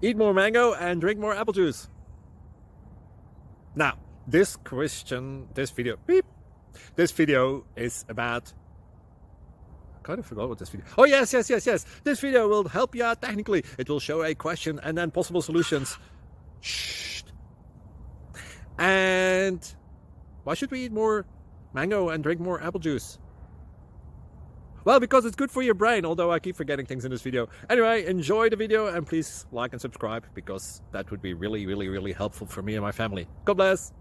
Eat more mango and drink more apple juice. Now, this video is about... I kind of forgot what this video... Oh, yes. This video will help you out technically. It will show a question and then possible solutions. Shh. And why should we eat more mango and drink more apple juice? Well, because it's good for your brain, although I keep forgetting things in this video. Anyway, enjoy the video and please like and subscribe, because that would be really helpful for me and my family. God bless!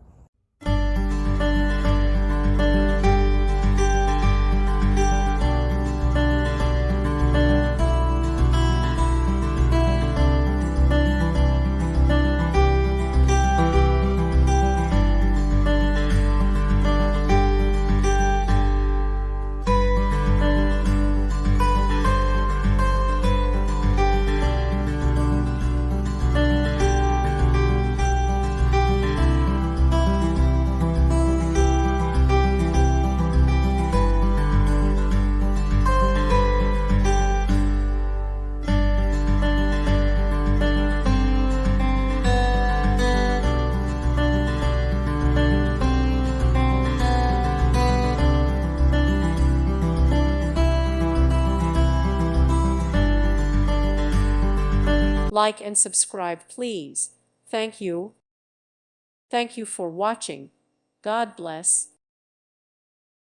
Like and subscribe, please. Thank you. Thank you for watching. God bless.